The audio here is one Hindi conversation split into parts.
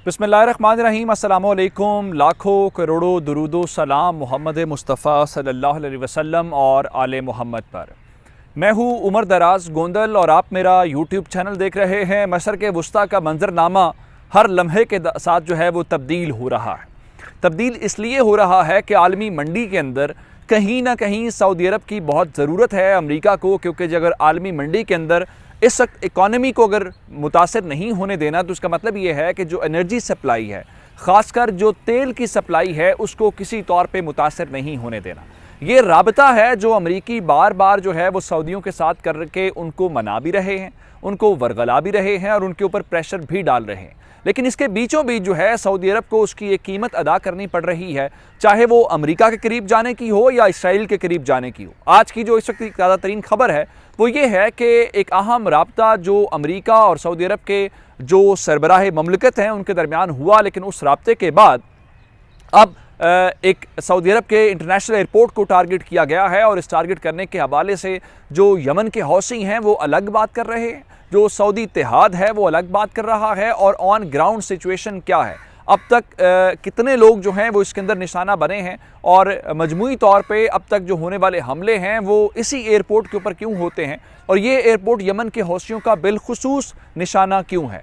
बिस्मिल्लाहिर्रहमानिर्रहीम, अस्सलामुअलैकुम। लाखों करोड़ों दुरूदो सलाम मोहम्मद मुस्तफ़ा सल्लल्लाहु अलैहि वसल्लम और आले मोहम्मद पर। मैं हूँ उमर दराज गोंदल और आप मेरा यूट्यूब चैनल देख रहे हैं। मशरक़ वुस्ता का मंजरनामा हर लम्हे के साथ जो है वो तब्दील हो रहा है। तब्दील इसलिए हो रहा है कि आलमी मंडी के अंदर कहीं ना कहीं सऊदी अरब की बहुत ज़रूरत है अमेरिका को, क्योंकि अगर आलमी मंडी के अंदर इस वक्त इकॉनमी को अगर मुतासर नहीं होने देना तो उसका मतलब ये है कि जो एनर्जी सप्लाई है, ख़ासकर जो तेल की सप्लाई है, उसको किसी तौर पे मुतासर नहीं होने देना। ये राबता है जो अमरीकी बार बार जो है वो सऊदियों के साथ करके उनको मना भी रहे हैं, उनको वरगला भी रहे हैं और उनके ऊपर प्रेशर भी डाल रहे हैं। लेकिन इसके बीचों बीच जो है सऊदी अरब को उसकी एक कीमत अदा करनी पड़ रही है, चाहे वो अमेरिका के करीब जाने की हो या इसराइल के करीब जाने की हो। आज की जो इस वक्त ज़्यादा तरीन खबर है वो ये है कि एक अहम राब्ता जो अमेरिका और सऊदी अरब के जो सरबराह ममलकत हैं उनके दरमियान हुआ, लेकिन उस राब्ते के बाद अब एक सऊदी अरब के इंटरनेशनल एयरपोर्ट को टारगेट किया गया है। और इस टारगेट करने के हवाले से जो यमन के हौसी हैं वो अलग बात कर रहे हैं, जो सऊदी इत्तेहाद है वो अलग बात कर रहा है, और ऑन ग्राउंड सिचुएशन क्या है, अब तक कितने लोग जो हैं वो इसके अंदर निशाना बने हैं, और मजमूई तौर पे अब तक जो होने वाले हमले हैं वो इसी एयरपोर्ट के ऊपर क्यों होते हैं, और ये एयरपोर्ट यमन के हौसियों का बिलखुसूस निशाना क्यों है।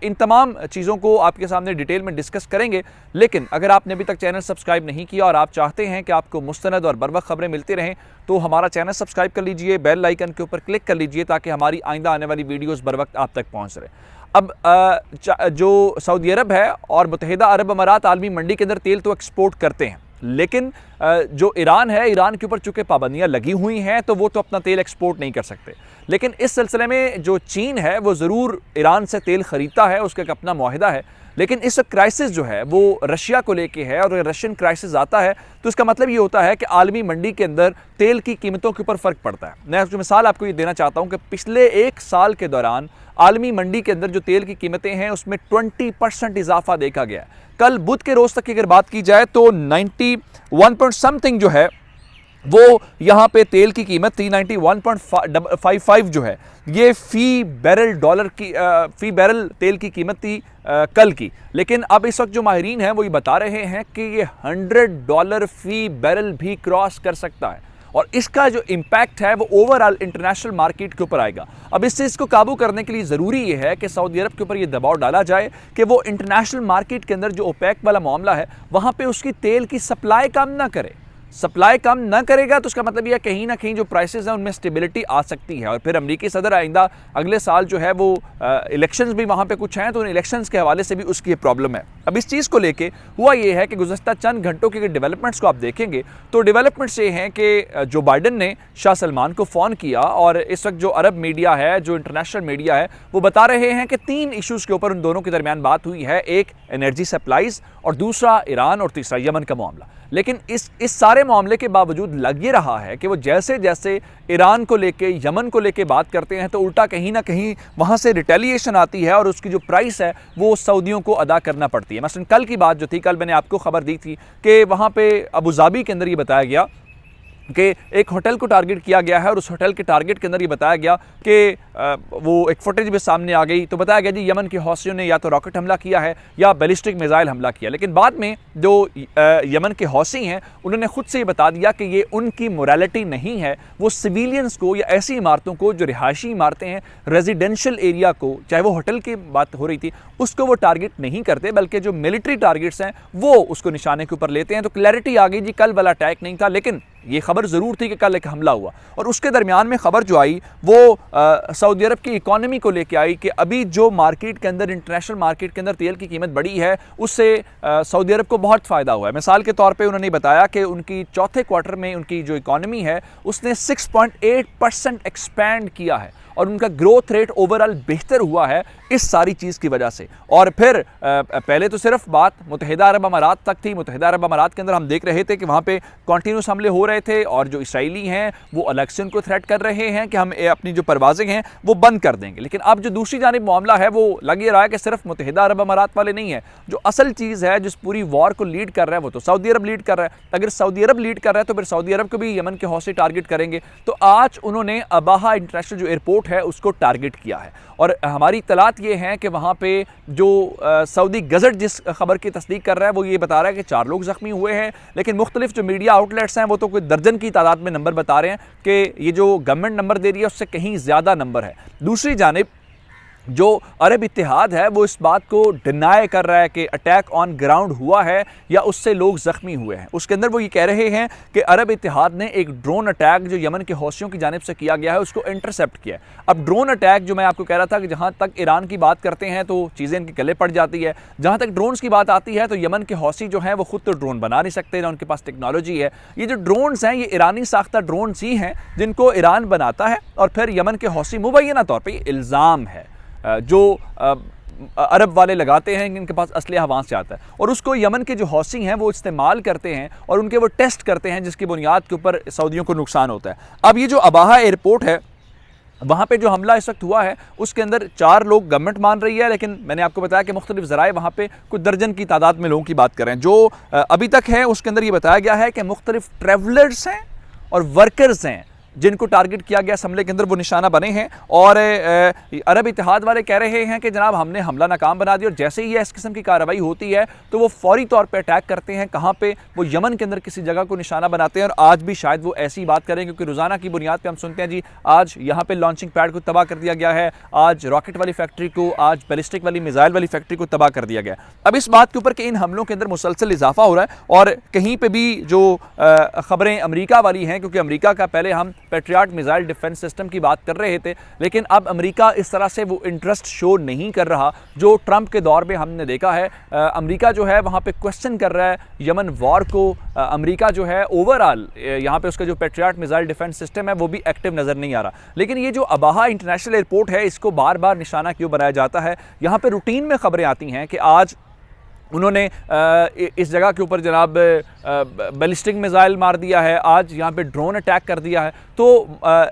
इन तमाम चीज़ों को आपके सामने डिटेल में डिस्कस करेंगे। लेकिन अगर आपने अभी तक चैनल सब्सक्राइब नहीं किया और आप चाहते हैं कि आपको मुस्तनद और बरवक्त खबरें मिलती रहें तो हमारा चैनल सब्सक्राइब कर लीजिए, बेल आइकन के ऊपर क्लिक कर लीजिए ताकि हमारी आइंदा आने वाली वीडियोज़ बरवक्त आप तक पहुँच रहे। अब जो सऊदी अरब है और मुत्तहिदा अरब अमारात आलमी मंडी के अंदर तेल तो एक्सपोर्ट करते हैं, लेकिन जो ईरान है, ईरान के ऊपर चूँकि पाबंदियाँ लगी हुई हैं तो वो तो अपना तेल एक्सपोर्ट नहीं कर सकते। लेकिन इस सिलसिले में जो चीन है वो ज़रूर ईरान से तेल ख़रीदता है, उसका एक अपना मुआहिदा है। लेकिन इस क्राइसिस जो है वो रशिया को लेके है, और अगर रशियन क्राइसिस आता है तो इसका मतलब ये होता है कि आलमी मंडी के अंदर तेल की कीमतों के ऊपर फ़र्क पड़ता है। मैं जो मिसाल आपको ये देना चाहता हूँ कि पिछले एक साल के दौरान आलमी मंडी के अंदर जो तेल की कीमतें हैं उसमें 20% इजाफा देखा गया है। कल बुध के रोज़ तक की अगर बात की जाए तो 91 पॉइंट समथिंग जो है वो यहाँ पे तेल की कीमत थी। 91.55 जो है ये फ़ी बैरल तेल की कीमत थी कल की। लेकिन अब इस वक्त जो माहिरीन हैं वो ये बता रहे हैं कि ये $100 फ़ी बैरल भी क्रॉस कर सकता है, और इसका जो इम्पैक्ट है वो ओवरऑल इंटरनेशनल मार्केट के ऊपर आएगा। अब इस चीज़ को काबू करने के लिए ज़रूरी ये है कि सऊदी अरब के ऊपर ये दबाव डाला जाए कि वो इंटरनेशनल मार्केट के अंदर जो ओपेक वाला मामला है वहाँ पे उसकी तेल की सप्लाई कम ना करे। सप्लाई कम ना करेगा तो उसका मतलब यह कहीं ना कहीं जो प्राइसेस हैं उनमें स्टेबिलिटी आ सकती है। और फिर अमेरिकी सदर आइंदा अगले साल जो है वो इलेक्शंस भी वहाँ पे कुछ हैं, तो उन इलेक्शंस के हवाले से भी उसकी प्रॉब्लम है। अब इस चीज़ को लेके हुआ ये है कि गुज़श्ता चंद घंटों के डेवलपमेंट्स को आप देखेंगे तो डेवलपमेंट्स ये हैं कि जो बाइडन ने शाह सलमान को फ़ोन किया, और इस वक्त जो अरब मीडिया है, जो इंटरनेशनल मीडिया है, वो बता रहे हैं कि 3 इशूज़ के ऊपर उन दोनों के दरमियान बात हुई है। एक एनर्जी सप्लाईज़, और दूसरा ईरान, और तीसरा यमन का मामला। लेकिन इस सारे मामले के बावजूद लग ये रहा है कि वो जैसे जैसे ईरान को लेके, यमन को लेके बात करते हैं तो उल्टा कहीं ना कहीं वहाँ से रिटेलिएशन आती है, और उसकी जो प्राइस है वो सऊदियों को अदा करना पड़ती है। मसलन कल की बात जो थी, कल मैंने आपको खबर दी थी कि वहाँ पे अबू धाबी के अंदर ये बताया गया कि एक होटल को टारगेट किया गया है, और उस होटल के टारगेट के अंदर ये बताया गया कि वो एक फुटेज भी सामने आ गई, तो बताया गया जी यमन के हौसियों ने या तो रॉकेट हमला किया है या बैलिस्टिक मिसाइल हमला किया। लेकिन बाद में जो यमन के हौसी हैं उन्होंने खुद से ये बता दिया कि ये उनकी मोरालिटी नहीं है, वो सिविलियंस को या ऐसी इमारतों को जो रिहायशी इमारतें हैं, रेजिडेंशियल एरिया को, चाहे वो होटल की बात हो रही थी, उसको वो टारगेट नहीं करते, बल्कि जो मिलिट्री टारगेट्स हैं वो उसको निशाने के ऊपर लेते हैं। तो क्लैरिटी आ गई जी, कल वाला अटैक नहीं था, लेकिन ये खबर ज़रूर थी कि कल एक हमला हुआ। और उसके दरमियान में खबर जो आई वो सऊदी अरब की इकॉनमी को लेके आई कि अभी जो मार्केट के अंदर, इंटरनेशनल मार्केट के अंदर तेल की कीमत बढ़ी है, उससे सऊदी अरब को बहुत फ़ायदा हुआ है। मिसाल के तौर पे उन्होंने बताया कि उनकी चौथे क्वार्टर में उनकी जो इकॉनमी है उसने 6.8% एक्सपैंड किया है, और उनका ग्रोथ रेट ओवरऑल बेहतर हुआ है इस सारी चीज़ की वजह से। और फिर पहले तो सिर्फ बात मुत्तहिदा अरब अमारात तक थी। मुत्तहिदा अरब अमारात के अंदर हम देख रहे थे कि वहाँ पे कॉन्टीन्यूस हमले हो रहे थे, और जो इसराइली हैं वो अलग से उनको थ्रेट कर रहे हैं कि हम अपनी जो परवाज़ें हैं वो बंद कर देंगे। लेकिन अब जो दूसरी जानिब मामला है वो लग ये रहा है कि सिर्फ मुत्तहिदा अरब अमारात वाले नहीं है, जो असल चीज़ है जिस पूरी वॉर को लीड कर रहा है वो तो सऊदी अरब लीड कर रहा है। अगर सऊदी अरब लीड कर रहा है तो फिर सऊदी अरब को भी यमन के हौसे टारगेट करेंगे। तो आज उन्होंने अबाहा इंटरनेशनल जो एयरपोर्ट एयरपोर्ट है उसको टारगेट किया है। और हमारी इत्तलात ये हैं कि वहाँ पे जो सऊदी गज़ट जिस खबर की तस्दीक कर रहा है वो ये बता रहा है कि 4 लोग ज़ख्मी हुए हैं, लेकिन मुख्तलिफ जो मीडिया आउटलेट्स हैं वो तो कोई दर्जन की तादाद में नंबर बता रहे हैं कि ये जो गवर्नमेंट नंबर दे रही है उससे कहीं ज़्यादा नंबर है। दूसरी जानिब जो अरब इत्तेहाद है वो इस बात को डिनाई कर रहा है कि अटैक ऑन ग्राउंड हुआ है या उससे लोग ज़ख्मी हुए हैं। उसके अंदर वो ये कह रहे हैं कि अरब इत्तेहाद ने एक ड्रोन अटैक जो यमन के हौसियों की जानिब से किया गया है उसको इंटरसेप्ट किया है। अब ड्रोन अटैक जो मैं आपको कह रहा था कि जहाँ तक ईरान की बात करते हैं तो चीज़ें इनके गले पड़ जाती है, जहाँ तक ड्रोन्स की बात आती है तो यमन के हौसी जो हैं वो खुद तो ड्रोन बना नहीं सकते, ना उनके पास टेक्नोलॉजी है। ये जो ड्रोन्स हैं ये ईरानी साख्ता ड्रोन्स ही हैं जिनको ईरान बनाता है और फिर यमन के हौसी मुबैना तौर पर इल्ज़ाम है जो अरब वाले लगाते हैं कि इनके पास असलहा वहाँ से आता है और उसको यमन के जो हौसी हैं वो इस्तेमाल करते हैं और उनके वो टेस्ट करते हैं जिसकी बुनियाद के ऊपर सऊदियों को नुकसान होता है। अब ये जो अबाहा एयरपोर्ट है वहाँ पे जो हमला इस वक्त हुआ है उसके अंदर 4 लोग गवर्नमेंट मान रही है, लेकिन मैंने आपको बताया कि मुख्तलिफ ज़राए वहाँ पे कुछ दर्जन की तादाद में लोगों की बात कर रहे हैं। जो अभी तक है उसके अंदर ये बताया गया है कि मुख्तलिफ ट्रैवलर्स हैं और वर्कर्स हैं जिनको टारगेट किया गया हमले के अंदर वो निशाना बने हैं। और अरब इत्तेहाद वाले कह रहे हैं कि जनाब हमने हमला नाकाम बना दिया और जैसे ही इस किस्म की कार्रवाई होती है तो वो फौरी तौर पे अटैक करते हैं। कहाँ पे? वो यमन के अंदर किसी जगह को निशाना बनाते हैं और आज भी शायद वो ऐसी बात करें क्योंकि रोज़ाना की बुनियाद पर हम सुनते हैं जी आज यहाँ पर लॉन्चिंग पैड को तबाह कर दिया गया है, आज रॉकेट वाली फैक्ट्री को, आज बैलिस्टिक वाली मिसाइल वाली फैक्ट्री को तबाह कर दिया गया। अब इस बात के ऊपर कि इन हमलों के अंदर मुसलसल इजाफा हो रहा है और कहीं पर भी जो खबरें अमरीका वाली हैं, क्योंकि अमरीका का पहले हम पैट्रियट मिसाइल डिफेंस सिस्टम की बात कर रहे थे, लेकिन अब अमेरिका इस तरह से वो इंटरेस्ट शो नहीं कर रहा जो ट्रंप के दौर में हमने देखा है। अमेरिका जो है वहाँ पे क्वेश्चन कर रहा है यमन वॉर को। अमेरिका जो है ओवरऑल यहाँ पे उसका जो पैट्रियट मिसाइल डिफेंस सिस्टम है वो भी एक्टिव नज़र नहीं आ रहा। लेकिन ये जो अबाहा इंटरनेशनल एयरपोर्ट है इसको बार बार निशाना क्यों बनाया जाता है? यहाँ पर रूटीन में खबरें आती हैं कि आज उन्होंने इस जगह के ऊपर जनाब बैलिस्टिक मिसाइल मार दिया है, आज यहाँ पे ड्रोन अटैक कर दिया है। तो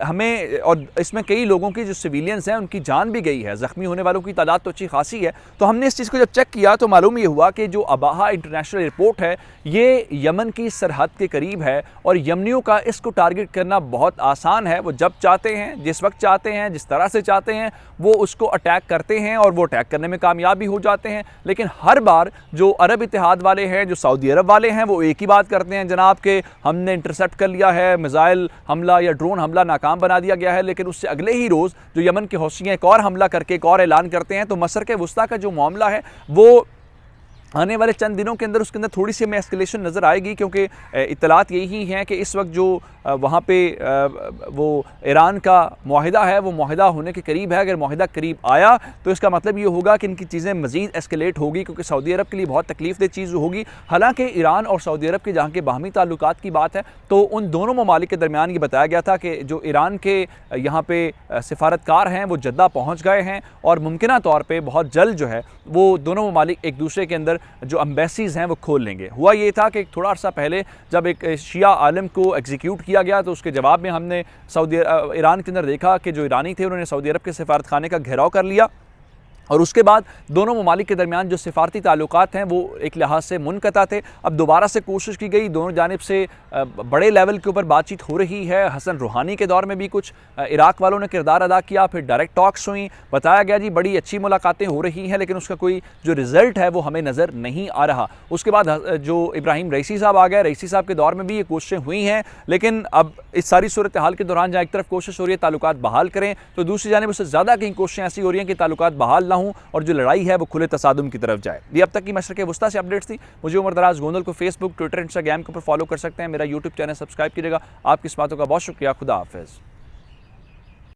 हमें, और इसमें कई लोगों की जो सिविलियंस हैं उनकी जान भी गई है, ज़ख्मी होने वालों की तादाद तो अच्छी खासी है। तो हमने इस चीज़ को जब चेक किया तो मालूम ये हुआ कि जो अबाहा इंटरनेशनल एयरपोर्ट है ये यमन की सरहद के करीब है और यमनियों का इसको टारगेट करना बहुत आसान है। वो जब चाहते हैं, जिस वक्त चाहते हैं, जिस तरह से चाहते हैं वो उसको अटैक करते हैं और वो अटैक करने में कामयाब भी हो जाते हैं। लेकिन हर बार जो अरब इत्तेहाद वाले हैं, जो सऊदी अरब वाले हैं, वो एक ही बात करते हैं जनाब के हमने इंटरसेप्ट कर लिया है, मिसाइल हमला या ड्रोन हमला नाकाम बना दिया गया है। लेकिन उससे अगले ही रोज़ जो यमन के हौसी एक और हमला करके एक और ऐलान करते हैं। तो मशरिक़ वुस्ता का जो मामला है वो आने वाले चंद दिनों के अंदर उसके अंदर थोड़ी सी हमें एस्केलेशन नज़र आएगी, क्योंकि इत्तलात यही हैं कि इस वक्त जो वहाँ पे वो ईरान का मुआहिदा है वो मुआहिदा होने के करीब है। अगर मुआहिदा करीब आया तो इसका मतलब ये होगा कि इनकी चीज़ें मज़ीद एस्केलेट होगी, क्योंकि सऊदी अरब के लिए बहुत तकलीफ़देह चीज़ होगी। हालांकि ईरान और सऊदी अरब के जहाँ के बाहमी ताल्लुकात की बात है तो उन दोनों ममालिक के दरमियान ये बताया गया था कि जो ईरान के यहाँ पे सिफारतकार हैं वो जद्दा पहुँच गए हैं और मुमकिना तौर पर बहुत जल्द जो है वो दोनों ममालिक एक दूसरे के अंदर जो एम्बेसीज़ हैं वो खोल लेंगे। हुआ ये था कि थोड़ा अर्सा पहले जब एक शिया आलिम को एग्जीक्यूट किया गया तो उसके जवाब में हमने ईरान के अंदर देखा कि जो ईरानी थे उन्होंने सऊदी अरब के सिफारत खाने का घेराव कर लिया और उसके बाद दोनों ममालिक के दरमियान जो सिफारती ताल्लुकात हैं वो एक लिहाज से मुनक़ता थे। अब दोबारा से कोशिश की गई, दोनों जानिब से बड़े लेवल के ऊपर बातचीत हो रही है। हसन रूहानी के दौर में भी कुछ इराक़ वालों ने किरदार अदा किया, फिर डायरेक्ट टॉक्स हुई, बताया गया जी बड़ी अच्छी मुलाकातें हो रही हैं, लेकिन उसका कोई जो रिज़ल्ट है वो हमें नज़र नहीं आ रहा। उसके बाद जो इब्राहिम रईसी साहब आ गए, रईसी साहब के दौर में भी ये कोशिशें हुई हैं, लेकिन अब इस सारी सूरत हाल के दौरान जहाँ एक तरफ कोशिश हो रही है ताल्लुकात बहाल करें तो दूसरी जानिब उससे ज़्यादा कहीं कोशिशें ऐसी हो रही हैं कि ताल्लुकात बहाल ना हों और जो लड़ाई है वो खुले तसादुम की तरफ जाए। ये अब तक की मशरिक़ वुस्ता से अपडेट्स थी। मुझे उमर दराज गोंदल को फेसबुक, ट्विटर, इंस्टाग्राम के ऊपर फॉलो कर सकते हैं। मेरा यूट्यूब चैनल सब्सक्राइब कीजिएगा। आपकी इस बातों का बहुत शुक्रिया। खुदा हाफिज़।